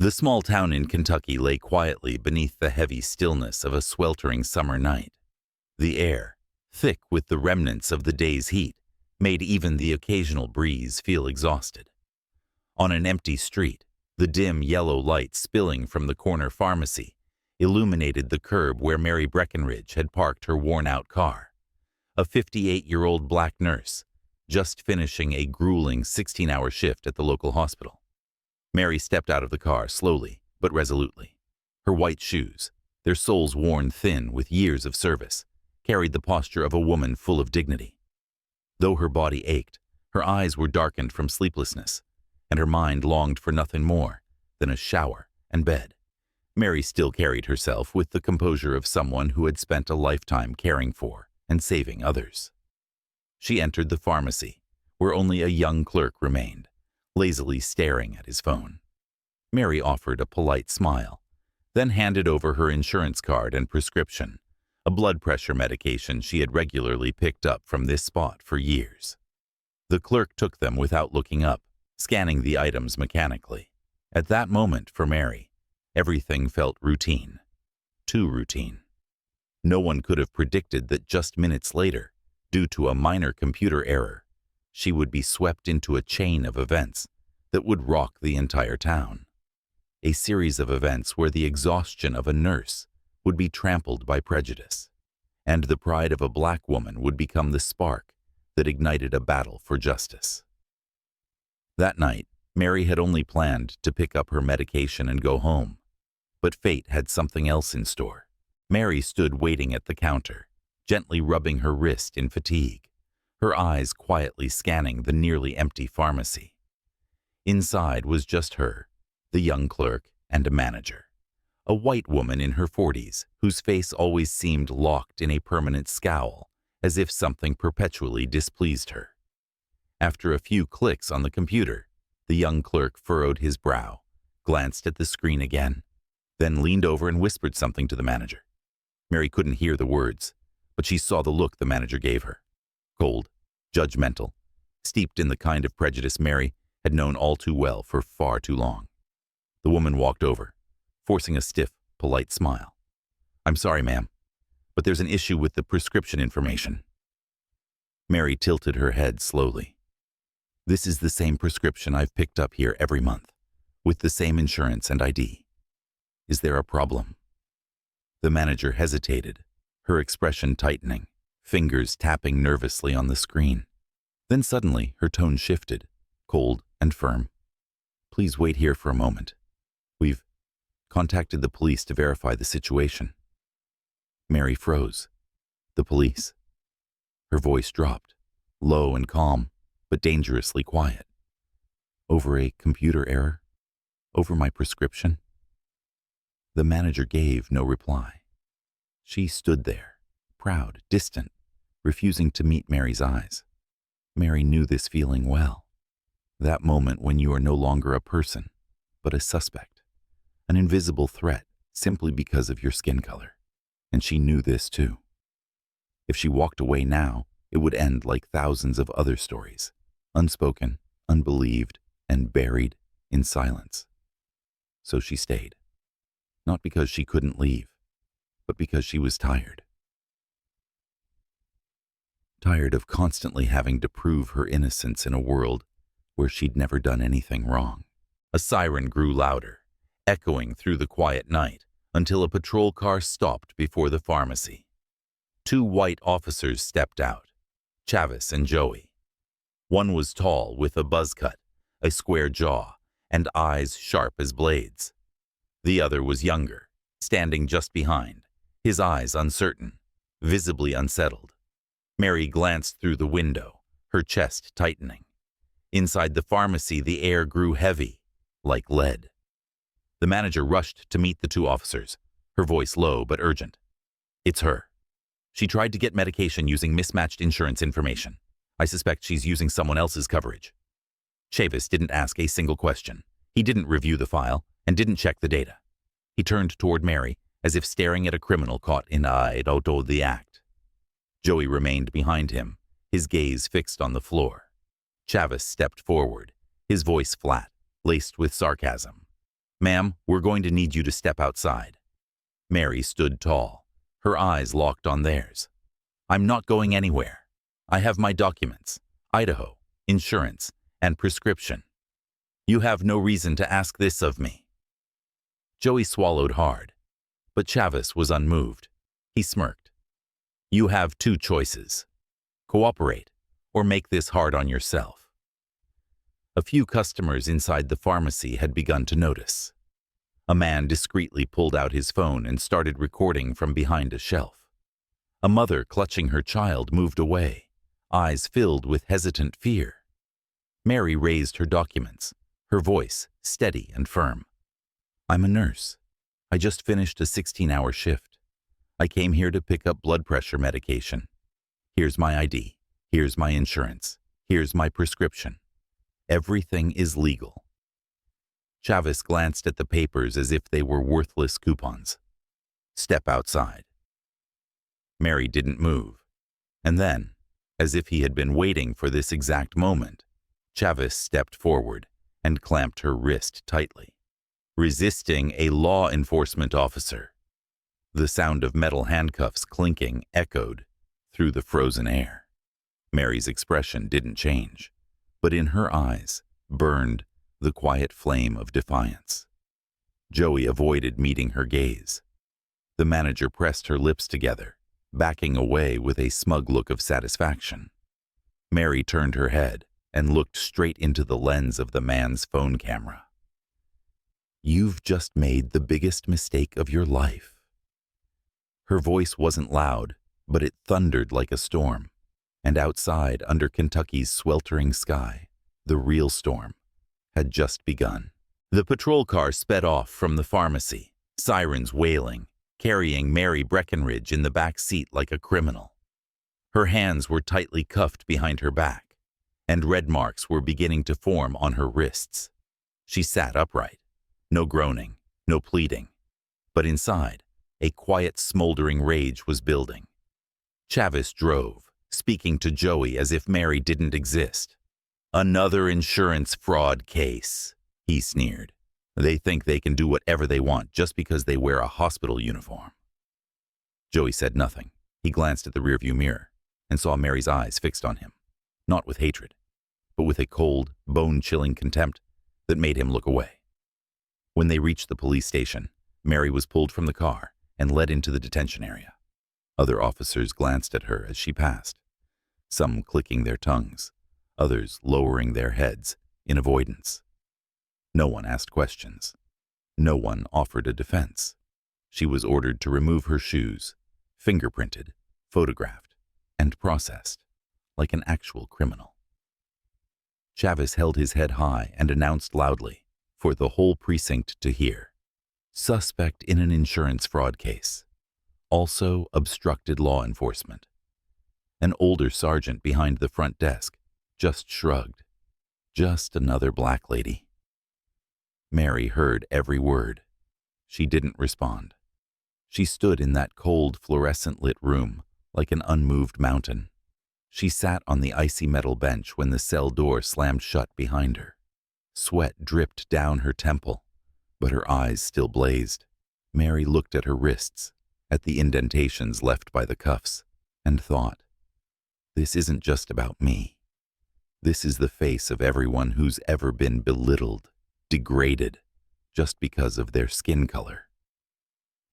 The small town in Kentucky lay quietly beneath the heavy stillness of a sweltering summer night. The air, thick with the remnants of the day's heat, made even the occasional breeze feel exhausted. On an empty street, the dim yellow light spilling from the corner pharmacy illuminated the curb where Mary Breckenridge had parked her worn-out car. A 58-year-old black nurse, just finishing a grueling 16-hour shift at the local hospital. Mary stepped out of the car slowly but resolutely. Her white shoes, their soles worn thin with years of service, carried the posture of a woman full of dignity. Though her body ached, her eyes were darkened from sleeplessness, and her mind longed for nothing more than a shower and bed. Mary still carried herself with the composure of someone who had spent a lifetime caring for and saving others. She entered the pharmacy, where only a young clerk remained, lazily staring at his phone. Mary offered a polite smile, then handed over her insurance card and prescription, a blood pressure medication she had regularly picked up from this spot for years. The clerk took them without looking up, scanning the items mechanically. At that moment, for Mary, everything felt routine. Too routine. No one could have predicted that just minutes later, due to a minor computer error, she would be swept into a chain of events that would rock the entire town. A series of events where the exhaustion of a nurse would be trampled by prejudice, and the pride of a black woman would become the spark that ignited a battle for justice. That night, Mary had only planned to pick up her medication and go home, but fate had something else in store. Mary stood waiting at the counter, gently rubbing her wrist in fatigue, her eyes quietly scanning the nearly empty pharmacy. Inside was just her, the young clerk, and a manager. A white woman in her 40s, whose face always seemed locked in a permanent scowl, as if something perpetually displeased her. After a few clicks on the computer, the young clerk furrowed his brow, glanced at the screen again, then leaned over and whispered something to the manager. Mary couldn't hear the words, but she saw the look the manager gave her. Cold, judgmental, steeped in the kind of prejudice Mary had known all too well for far too long. The woman walked over, forcing a stiff, polite smile. "I'm sorry, ma'am, but there's an issue with the prescription information." Mary tilted her head slowly. "This is the same prescription I've picked up here every month, with the same insurance and ID. Is there a problem?" The manager hesitated, her expression tightening, fingers tapping nervously on the screen. Then suddenly her tone shifted, cold and firm. "Please wait here for a moment. We've contacted the police to verify the situation." Mary froze. "The police?" Her voice dropped, low and calm, but dangerously quiet. "Over a computer error? Over my prescription?" The manager gave no reply. She stood there, proud, distant, refusing to meet Mary's eyes. Mary knew this feeling well. That moment when you are no longer a person, but a suspect, an invisible threat simply because of your skin color. And she knew this too. If she walked away now, it would end like thousands of other stories, unspoken, unbelieved, and buried in silence. So she stayed. Not because she couldn't leave, but because she was tired. Tired of constantly having to prove her innocence in a world where she'd never done anything wrong. A siren grew louder, echoing through the quiet night until a patrol car stopped before the pharmacy. Two white officers stepped out, Chavis and Joey. One was tall with a buzz cut, a square jaw, and eyes sharp as blades. The other was younger, standing just behind, his eyes uncertain, visibly unsettled. Mary glanced through the window, her chest tightening. Inside the pharmacy, the air grew heavy, like lead. The manager rushed to meet the two officers, her voice low but urgent. "It's her. She tried to get medication using mismatched insurance information. I suspect she's using someone else's coverage." Chavis didn't ask a single question. He didn't review the file and didn't check the data. He turned toward Mary as if staring at a criminal caught in the act. Joey remained behind him, his gaze fixed on the floor. Chavis stepped forward, his voice flat, laced with sarcasm. "Ma'am, we're going to need you to step outside." Mary stood tall, her eyes locked on theirs. "I'm not going anywhere. I have my documents, Idaho, insurance, and prescription. You have no reason to ask this of me." Joey swallowed hard, but Chavez was unmoved. He smirked. "You have two choices. Cooperate, or make this hard on yourself." A few customers inside the pharmacy had begun to notice. A man discreetly pulled out his phone and started recording from behind a shelf. A mother clutching her child moved away, eyes filled with hesitant fear. Mary raised her documents, her voice steady and firm. "I'm a nurse. I just finished a 16-hour shift. I came here to pick up blood pressure medication. Here's my ID. Here's my insurance. Here's my prescription. Everything is legal." Chavez glanced at the papers as if they were worthless coupons. "Step outside." Mary didn't move. And then, as if he had been waiting for this exact moment, Chavez stepped forward and clamped her wrist tightly, resisting a law enforcement officer. The sound of metal handcuffs clinking echoed through the frozen air. Mary's expression didn't change, but in her eyes burned the quiet flame of defiance. Joey avoided meeting her gaze. The manager pressed her lips together, backing away with a smug look of satisfaction. Mary turned her head and looked straight into the lens of the man's phone camera. "You've just made the biggest mistake of your life." Her voice wasn't loud, but it thundered like a storm. And outside, under Kentucky's sweltering sky, the real storm had just begun. The patrol car sped off from the pharmacy, sirens wailing, carrying Mary Breckenridge in the back seat like a criminal. Her hands were tightly cuffed behind her back, and red marks were beginning to form on her wrists. She sat upright, no groaning, no pleading, but inside, a quiet, smoldering rage was building. Chavez drove, speaking to Joey as if Mary didn't exist. "Another insurance fraud case," he sneered. "They think they can do whatever they want just because they wear a hospital uniform." Joey said nothing. He glanced at the rearview mirror and saw Mary's eyes fixed on him, not with hatred, but with a cold, bone-chilling contempt that made him look away. When they reached the police station, Mary was pulled from the car and led into the detention area. Other officers glanced at her as she passed, some clicking their tongues, others lowering their heads in avoidance. No one asked questions. No one offered a defense. She was ordered to remove her shoes, fingerprinted, photographed, and processed, like an actual criminal. Chavez held his head high and announced loudly, for the whole precinct to hear, "Suspect in an insurance fraud case. Also obstructed law enforcement." An older sergeant behind the front desk just shrugged. Just another black lady. Mary heard every word. She didn't respond. She stood in that cold, fluorescent-lit room like an unmoved mountain. She sat on the icy metal bench when the cell door slammed shut behind her. Sweat dripped down her temple, but her eyes still blazed. Mary looked at her wrists, at the indentations left by the cuffs, and thought, "This isn't just about me. This is the face of everyone who's ever been belittled, degraded, just because of their skin color."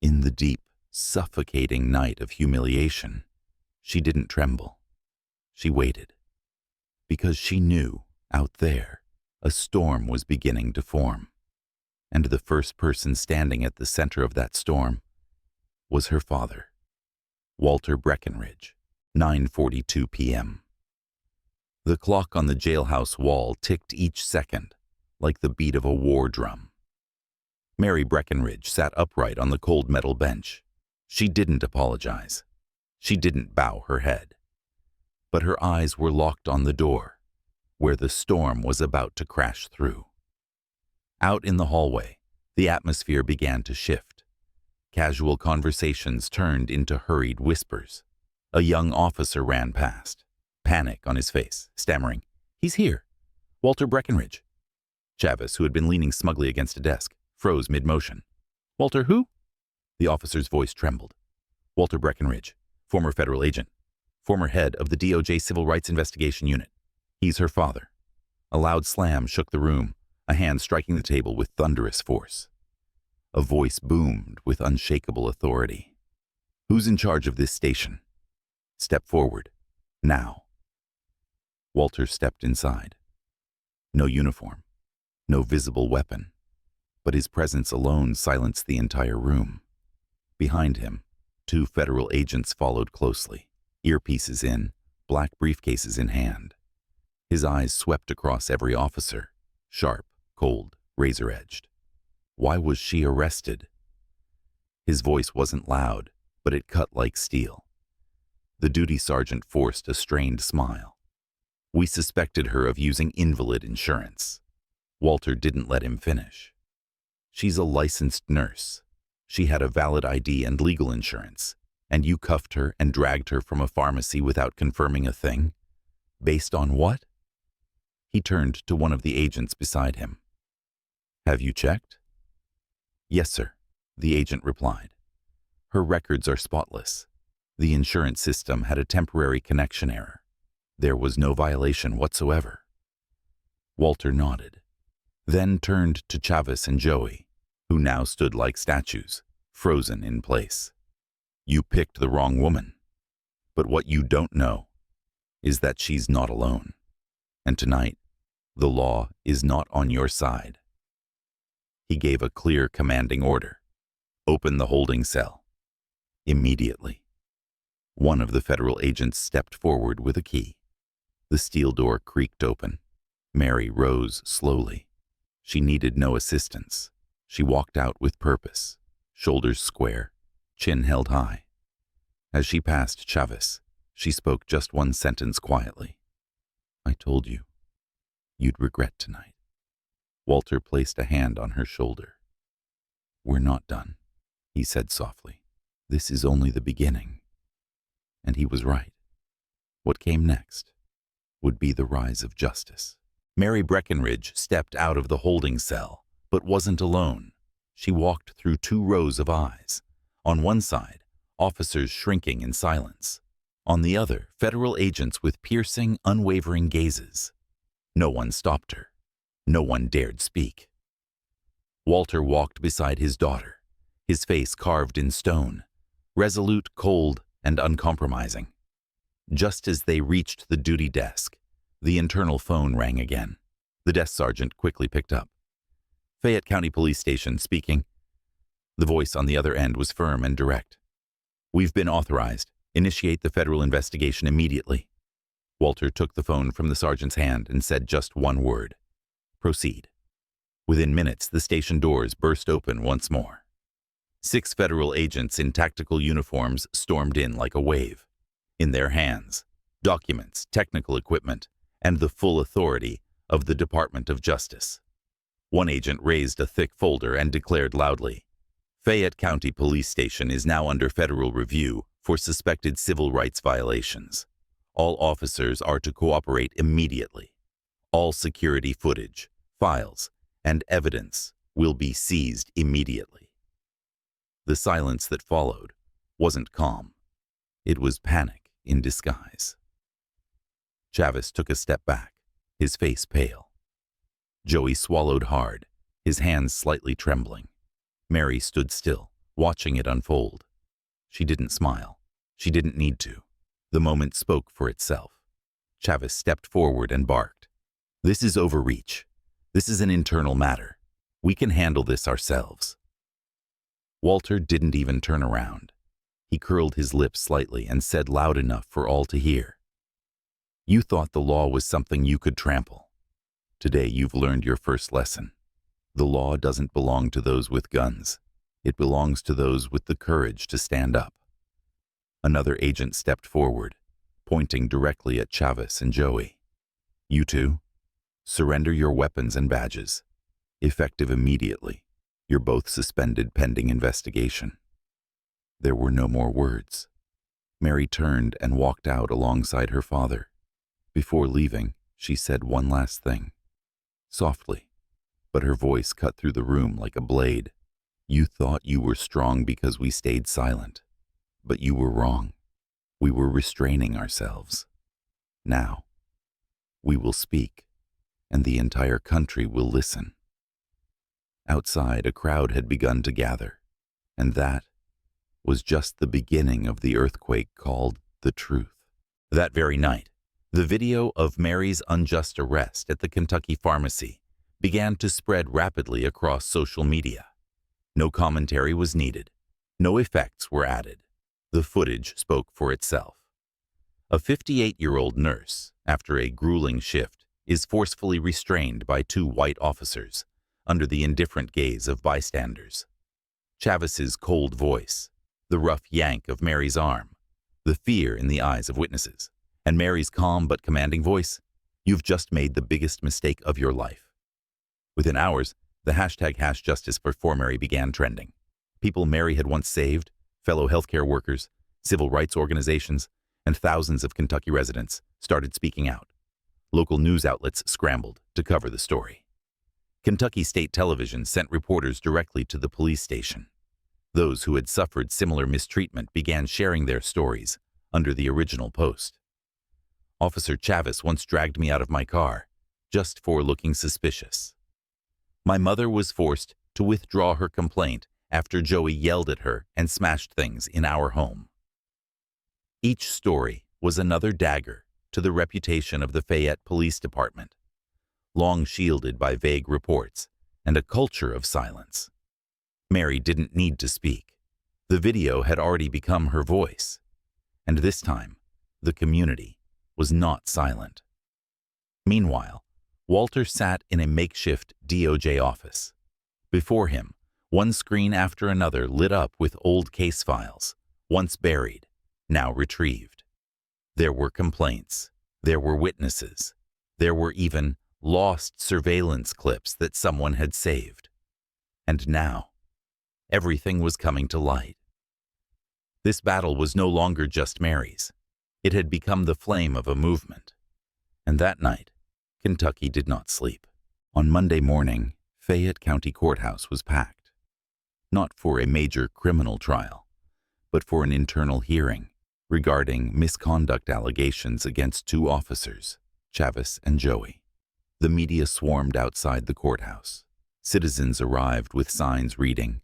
In the deep, suffocating night of humiliation, she didn't tremble. She waited, because she knew, out there, a storm was beginning to form. And the first person standing at the center of that storm was her father, Walter Breckenridge, 9:42 p.m. The clock on the jailhouse wall ticked each second, like the beat of a war drum. Mary Breckenridge sat upright on the cold metal bench. She didn't apologize. She didn't bow her head. But her eyes were locked on the door, where the storm was about to crash through. Out in the hallway, the atmosphere began to shift. Casual conversations turned into hurried whispers. A young officer ran past, panic on his face, stammering, "He's here. Walter Breckenridge." Chavez, who had been leaning smugly against a desk, froze mid-motion. "Walter who?" The officer's voice trembled. "Walter Breckenridge, former federal agent, former head of the DOJ Civil Rights Investigation Unit. He's her father." A loud slam shook the room, a hand striking the table with thunderous force. A voice boomed with unshakable authority. "Who's in charge of this station? Step forward, now." Walter stepped inside. No uniform, no visible weapon, but his presence alone silenced the entire room. Behind him, 2 federal agents followed closely, earpieces in, black briefcases in hand. His eyes swept across every officer, sharp, cold, razor-edged. Why was she arrested? His voice wasn't loud, but it cut like steel. The duty sergeant forced a strained smile. "We suspected her of using invalid insurance." Walter didn't let him finish. "She's a licensed nurse. She had a valid ID and legal insurance, and you cuffed her and dragged her from a pharmacy without confirming a thing? Based on what?" He turned to one of the agents beside him. "Have you checked?" "Yes, sir," the agent replied. "Her records are spotless. The insurance system had a temporary connection error. There was no violation whatsoever." Walter nodded, then turned to Chavez and Joey, who now stood like statues, frozen in place. "You picked the wrong woman. But what you don't know is that she's not alone. And tonight, the law is not on your side." He gave a clear, commanding order. "Open the holding cell." Immediately. One of the federal agents stepped forward with a key. The steel door creaked open. Mary rose slowly. She needed no assistance. She walked out with purpose, shoulders square, chin held high. As she passed Chavez, she spoke just one sentence quietly. "I told you, you'd regret tonight." Walter placed a hand on her shoulder. "We're not done," he said softly. "This is only the beginning." And he was right. What came next would be the rise of justice. Mary Breckenridge stepped out of the holding cell, but wasn't alone. She walked through 2 rows of eyes. On one side, officers shrinking in silence. On the other, federal agents with piercing, unwavering gazes. No one stopped her. No one dared speak. Walter walked beside his daughter, his face carved in stone, resolute, cold, and uncompromising. Just as they reached the duty desk, the internal phone rang again. The desk sergeant quickly picked up. "Fayette County Police Station speaking." The voice on the other end was firm and direct. "We've been authorized. Initiate the federal investigation immediately." Walter took the phone from the sergeant's hand and said just one word. "Proceed." Within minutes, the station doors burst open once more. 6 federal agents in tactical uniforms stormed in like a wave. In their hands, documents, technical equipment, and the full authority of the Department of Justice. One agent raised a thick folder and declared loudly, "Fayette County Police Station is now under federal review for suspected civil rights violations. All officers are to cooperate immediately. All security footage, files, and evidence will be seized immediately." The silence that followed wasn't calm. It was panic in disguise. Chavez took a step back, his face pale. Joey swallowed hard, his hands slightly trembling. Mary stood still, watching it unfold. She didn't smile. She didn't need to. The moment spoke for itself. Chavez stepped forward and barked. "This is overreach. This is an internal matter. We can handle this ourselves." Walter didn't even turn around. He curled his lips slightly and said loud enough for all to hear, "You thought the law was something you could trample. Today you've learned your first lesson. The law doesn't belong to those with guns. It belongs to those with the courage to stand up." Another agent stepped forward, pointing directly at Chavez and Joey. "You two, surrender your weapons and badges. Effective immediately. You're both suspended pending investigation." There were no more words. Mary turned and walked out alongside her father. Before leaving, she said one last thing. Softly, but her voice cut through the room like a blade. "You thought you were strong because we stayed silent, but you were wrong. We were restraining ourselves. Now, we will speak, and the entire country will listen." Outside, a crowd had begun to gather, and that was just the beginning of the earthquake called the truth. That very night, the video of Mary's unjust arrest at the Kentucky pharmacy began to spread rapidly across social media. No commentary was needed. No effects were added. The footage spoke for itself. A 58-year-old nurse, after a grueling shift, is forcefully restrained by two white officers under the indifferent gaze of bystanders. Chavis's cold voice, the rough yank of Mary's arm, the fear in the eyes of witnesses, and Mary's calm but commanding voice, "You've just made the biggest mistake of your life." Within hours, the #HashJustice4Mary began trending. People Mary had once saved, fellow healthcare workers, civil rights organizations, and thousands of Kentucky residents started speaking out. Local news outlets scrambled to cover the story. Kentucky State Television sent reporters directly to the police station. Those who had suffered similar mistreatment began sharing their stories under the original post. "Officer Chavis once dragged me out of my car, just for looking suspicious. My mother was forced to withdraw her complaint after Joey yelled at her and smashed things in our home." Each story was another dagger to the reputation of the Fayette Police Department, long shielded by vague reports and a culture of silence. Mary didn't need to speak. The video had already become her voice, and this time, the community was not silent. Meanwhile, Walter sat in a makeshift DOJ office. Before him, one screen after another lit up with old case files, once buried, now retrieved. There were complaints, there were witnesses, there were even lost surveillance clips that someone had saved. And now, everything was coming to light. This battle was no longer just Mary's. It had become the flame of a movement. And that night, Kentucky did not sleep. On Monday morning, Fayette County Courthouse was packed. Not for a major criminal trial, but for an internal hearing regarding misconduct allegations against two officers, Chavis and Joey. The media swarmed outside the courthouse. Citizens arrived with signs reading,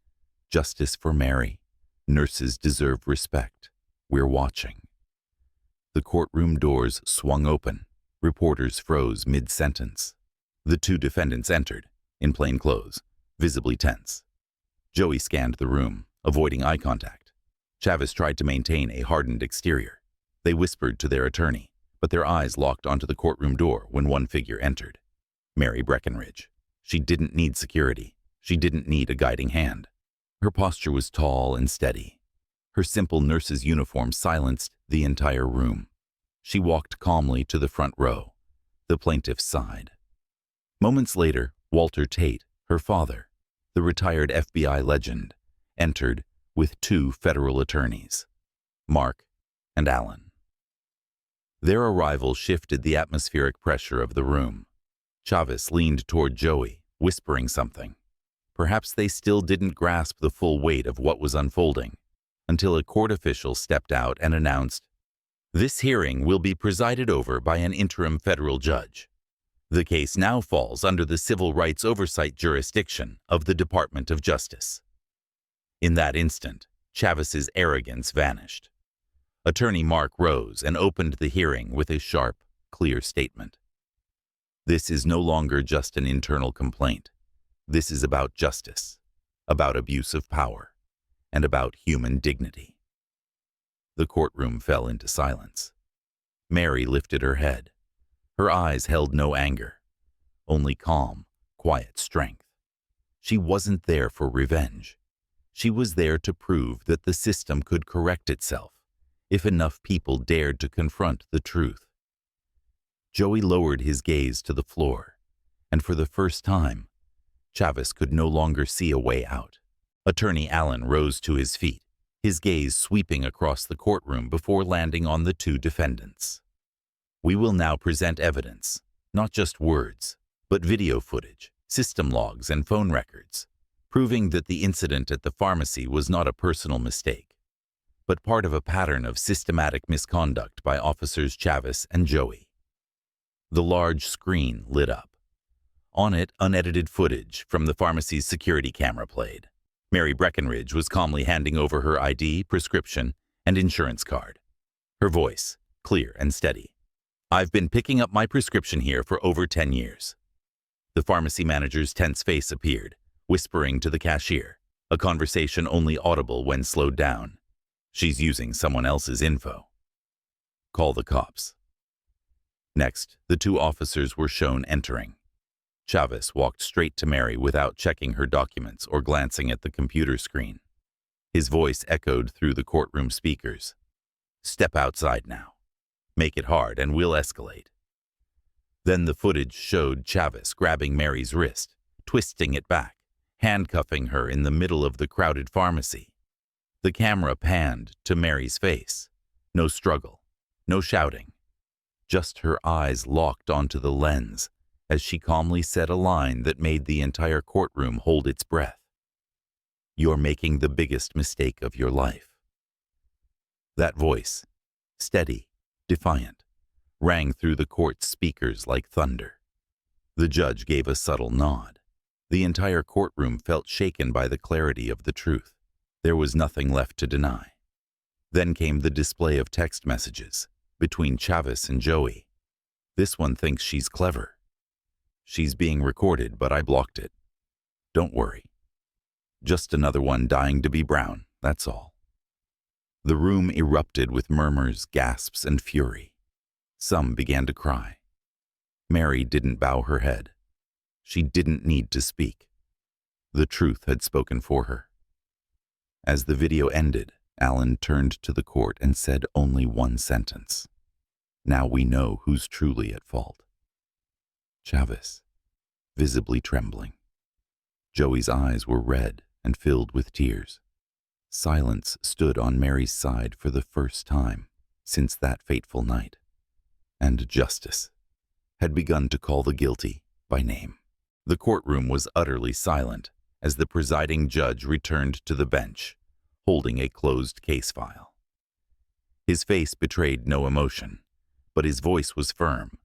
"Justice for Mary. Nurses deserve respect. We're watching." The courtroom doors swung open. Reporters froze mid-sentence. The two defendants entered, in plain clothes, visibly tense. Joey scanned the room, avoiding eye contact. Chavis tried to maintain a hardened exterior. They whispered to their attorney, but their eyes locked onto the courtroom door when one figure entered. Mary Breckenridge. She didn't need security. She didn't need a guiding hand. Her posture was tall and steady. Her simple nurse's uniform silenced the entire room. She walked calmly to the front row, the plaintiff's side. Moments later, Walter Tate, her father, the retired FBI legend, entered with two federal attorneys, Mark and Alan. Their arrival shifted the atmospheric pressure of the room. Chavis leaned toward Joey, whispering something. Perhaps they still didn't grasp the full weight of what was unfolding, until a court official stepped out and announced, "This hearing will be presided over by an interim federal judge. The case now falls under the civil rights oversight jurisdiction of the Department of Justice." In that instant, Chavis's arrogance vanished. Attorney Mark rose and opened the hearing with a sharp, clear statement. "This is no longer just an internal complaint. This is about justice, about abuse of power, and about human dignity." The courtroom fell into silence. Mary lifted her head. Her eyes held no anger, only calm, quiet strength. She wasn't there for revenge. She was there to prove that the system could correct itself if enough people dared to confront the truth. Joey lowered his gaze to the floor, and for the first time, Chavis could no longer see a way out. Attorney Allen rose to his feet, his gaze sweeping across the courtroom before landing on the two defendants. "We will now present evidence, not just words, but video footage, system logs, and phone records, proving that the incident at the pharmacy was not a personal mistake, but part of a pattern of systematic misconduct by Officers Chavis and Joey. The large screen lit up. On it, unedited footage from the pharmacy's security camera played. Mary Breckenridge was calmly handing over her ID, prescription, and insurance card. Her voice, clear and steady. "I've been picking up my prescription here for over 10 years. The pharmacy manager's tense face appeared, whispering to the cashier, a conversation only audible when slowed down. "She's using someone else's info. Call the cops." Next, the two officers were shown entering. Chavis walked straight to Mary without checking her documents or glancing at the computer screen. His voice echoed through the courtroom speakers. "Step outside now. Make it hard and we'll escalate." Then the footage showed Chavis grabbing Mary's wrist, twisting it back, handcuffing her in the middle of the crowded pharmacy. The camera panned to Mary's face. No struggle, no shouting. Just her eyes locked onto the lens as she calmly said a line that made the entire courtroom hold its breath. "You're making the biggest mistake of your life." That voice, steady, defiant, rang through the court's speakers like thunder. The judge gave a subtle nod. The entire courtroom felt shaken by the clarity of the truth. There was nothing left to deny. Then came the display of text messages between Chavis and Joey. "This one thinks she's clever. She's being recorded, but I blocked it. Don't worry. Just another one dying to be brown, that's all." The room erupted with murmurs, gasps, and fury. Some began to cry. Mary didn't bow her head. She didn't need to speak. The truth had spoken for her. As the video ended, Alan turned to the court and said only one sentence. "Now we know who's truly at fault." Chavis, visibly trembling. Joey's eyes were red and filled with tears. Silence stood on Mary's side for the first time since that fateful night, and justice had begun to call the guilty by name. The courtroom was utterly silent as the presiding judge returned to the bench, holding a closed case file. His face betrayed no emotion, but his voice was firm,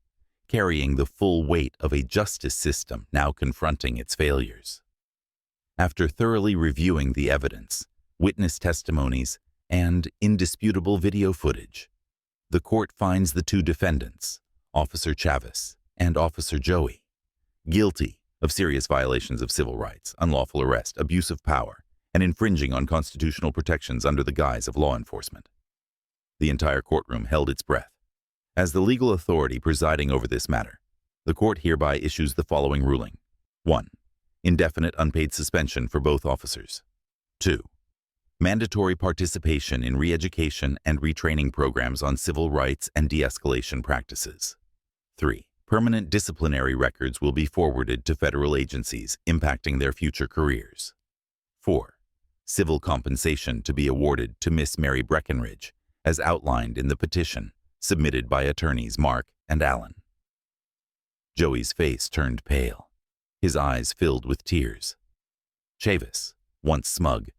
carrying the full weight of a justice system now confronting its failures. After thoroughly reviewing the evidence, witness testimonies, and indisputable video footage, the court finds the two defendants, Officer Chavis and Officer Joey, guilty of serious violations of civil rights, unlawful arrest, abuse of power, and infringing on constitutional protections under the guise of law enforcement. The entire courtroom held its breath. As the legal authority presiding over this matter, the court hereby issues the following ruling. 1. Indefinite unpaid suspension for both officers. 2. Mandatory participation in re-education and retraining programs on civil rights and de-escalation practices. 3. Permanent disciplinary records will be forwarded to federal agencies impacting their future careers. 4. Civil compensation to be awarded to Miss Mary Breckenridge, as outlined in the petition submitted by attorneys Mark and Alan. Joey's face turned pale. His eyes filled with tears. Chavis, once smug,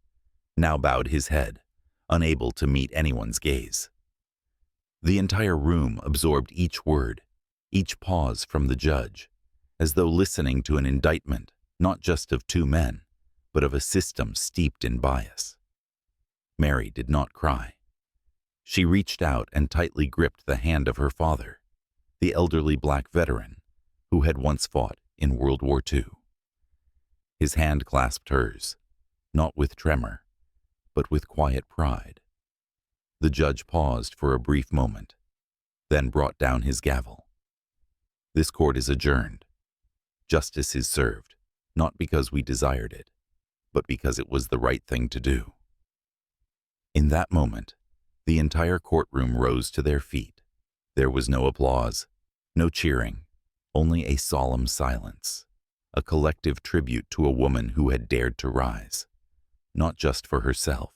now bowed his head, unable to meet anyone's gaze. The entire room absorbed each word, each pause from the judge, as though listening to an indictment not just of two men, but of a system steeped in bias. Mary did not cry. She reached out and tightly gripped the hand of her father, the elderly black veteran who had once fought in World War II. His hand clasped hers, not with tremor, but with quiet pride. The judge paused for a brief moment, then brought down his gavel. This court is adjourned. Justice is served, not because we desired it, but because it was the right thing to do. In that moment, the entire courtroom rose to their feet. There was no applause, no cheering, only a solemn silence, a collective tribute to a woman who had dared to rise, not just for herself,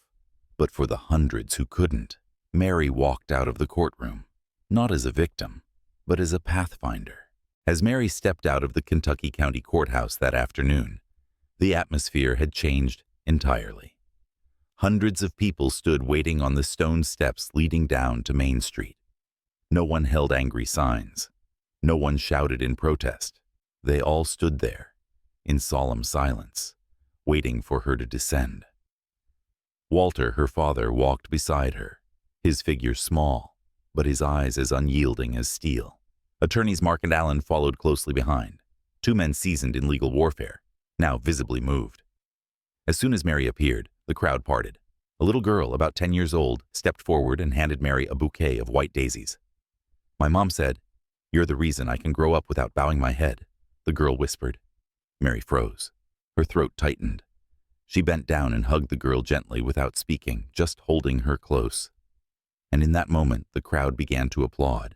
but for the hundreds who couldn't. Mary walked out of the courtroom, not as a victim, but as a pathfinder, As Mary stepped out of the Kentucky County Courthouse that afternoon, the atmosphere had changed entirely. Hundreds of people stood waiting on the stone steps leading down to Main Street. No one held angry signs. No one shouted in protest. They all stood there, in solemn silence, waiting for her to descend. Walter, her father, walked beside her, his figure small, but his eyes as unyielding as steel. Attorneys Mark and Allen followed closely behind, two men seasoned in legal warfare, now visibly moved. As soon as Mary appeared, the crowd parted. A little girl, about 10 years old, stepped forward and handed Mary a bouquet of white daisies. "My mom said, 'You're the reason I can grow up without bowing my head,'" the girl whispered. Mary froze. Her throat tightened. She bent down and hugged the girl gently without speaking, just holding her close. And in that moment, the crowd began to applaud.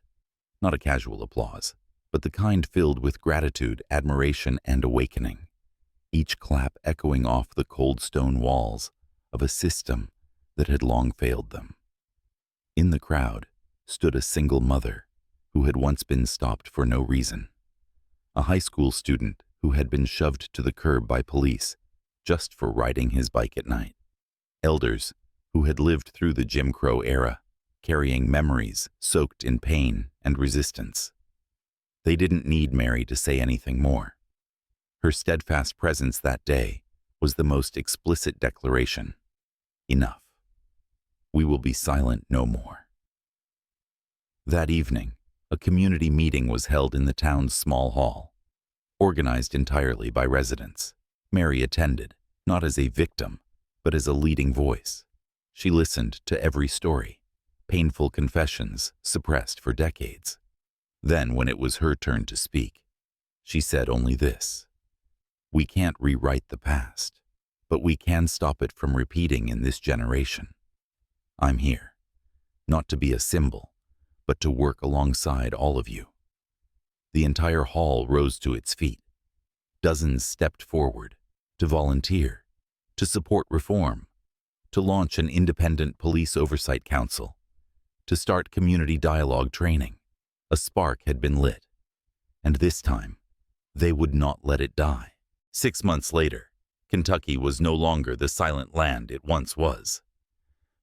Not a casual applause, but the kind filled with gratitude, admiration, and awakening. Each clap echoing off the cold stone walls of a system that had long failed them. In the crowd stood a single mother who had once been stopped for no reason. A high school student who had been shoved to the curb by police just for riding his bike at night. Elders who had lived through the Jim Crow era, carrying memories soaked in pain and resistance. They didn't need Mary to say anything more. Her steadfast presence that day was the most explicit declaration. Enough. We will be silent no more. That evening, a community meeting was held in the town's small hall, organized entirely by residents. Mary attended, not as a victim, but as a leading voice. She listened to every story, painful confessions suppressed for decades. Then, when it was her turn to speak, she said only this: "We can't rewrite the past, but we can stop it from repeating in this generation. I'm here, not to be a symbol, but to work alongside all of you." The entire hall rose to its feet. Dozens stepped forward to volunteer, to support reform, to launch an independent police oversight council, to start community dialogue training. A spark had been lit, and this time, they would not let it die. 6 months later, Kentucky was no longer the silent land it once was.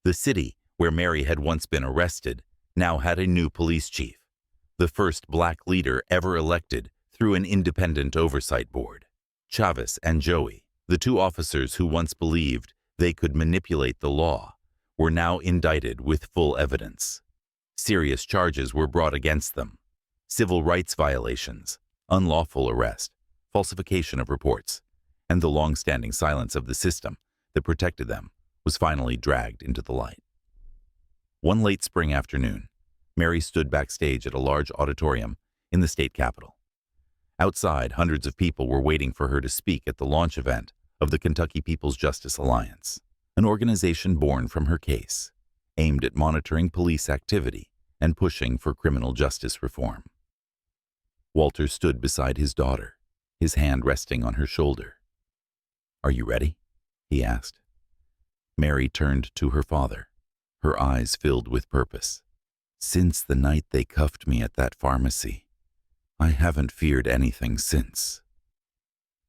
The city where Mary had once been arrested now had a new police chief, the first black leader ever elected through an independent oversight board. Chavez and Joey, the two officers who once believed they could manipulate the law, were now indicted with full evidence. Serious charges were brought against them: civil rights violations, unlawful arrest, falsification of reports, and the long-standing silence of the system that protected them was finally dragged into the light. One late spring afternoon, Mary stood backstage at a large auditorium in the state capitol. Outside, hundreds of people were waiting for her to speak at the launch event of the Kentucky People's Justice Alliance, an organization born from her case, aimed at monitoring police activity and pushing for criminal justice reform. Walter stood beside his daughter, his hand resting on her shoulder. "Are you ready?" he asked. Mary turned to her father, her eyes filled with purpose. "Since the night they cuffed me at that pharmacy, I haven't feared anything since."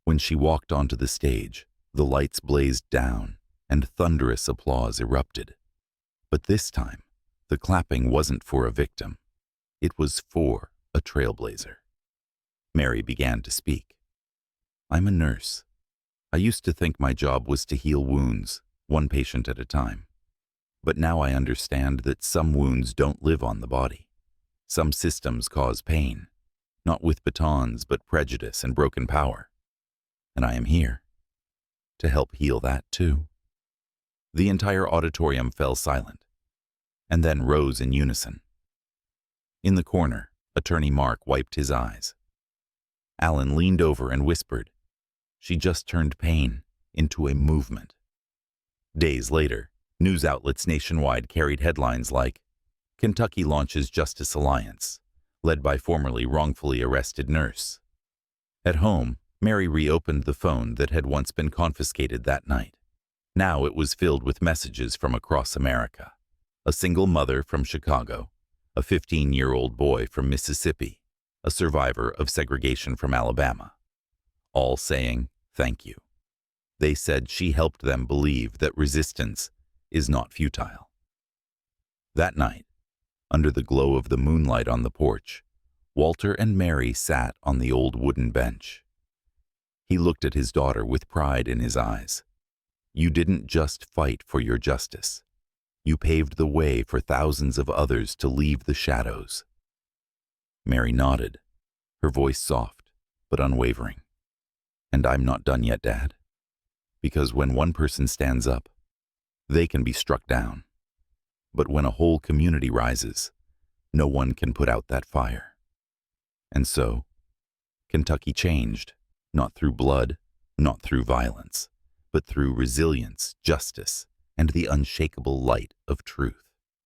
When she walked onto the stage, the lights blazed down and thunderous applause erupted. But this time, the clapping wasn't for a victim. It was for a trailblazer. Mary began to speak. "I'm a nurse. I used to think my job was to heal wounds, one patient at a time. But now I understand that some wounds don't live on the body. Some systems cause pain, not with batons, but prejudice and broken power. And I am here to help heal that too." The entire auditorium fell silent, and then rose in unison. In the corner, Attorney Mark wiped his eyes. Allen leaned over and whispered, "She just turned pain into a movement." Days later, news outlets nationwide carried headlines like, "Kentucky launches Justice Alliance, led by formerly wrongfully arrested nurse." At home, Mary reopened the phone that had once been confiscated that night. Now it was filled with messages from across America. A single mother from Chicago, a 15-year-old boy from Mississippi, a survivor of segregation from Alabama, all saying thank you. They said she helped them believe that resistance is not futile. That night, under the glow of the moonlight on the porch, Walter and Mary sat on the old wooden bench. He looked at his daughter with pride in his eyes. You didn't just fight for your justice. You paved the way for thousands of others to leave the shadows. Mary nodded, her voice soft but unwavering. And I'm not done yet, Dad. Because when one person stands up, they can be struck down. But when a whole community rises, no one can put out that fire. And so, Kentucky changed, not through blood, not through violence, but through resilience, justice, and the unshakable light of truth.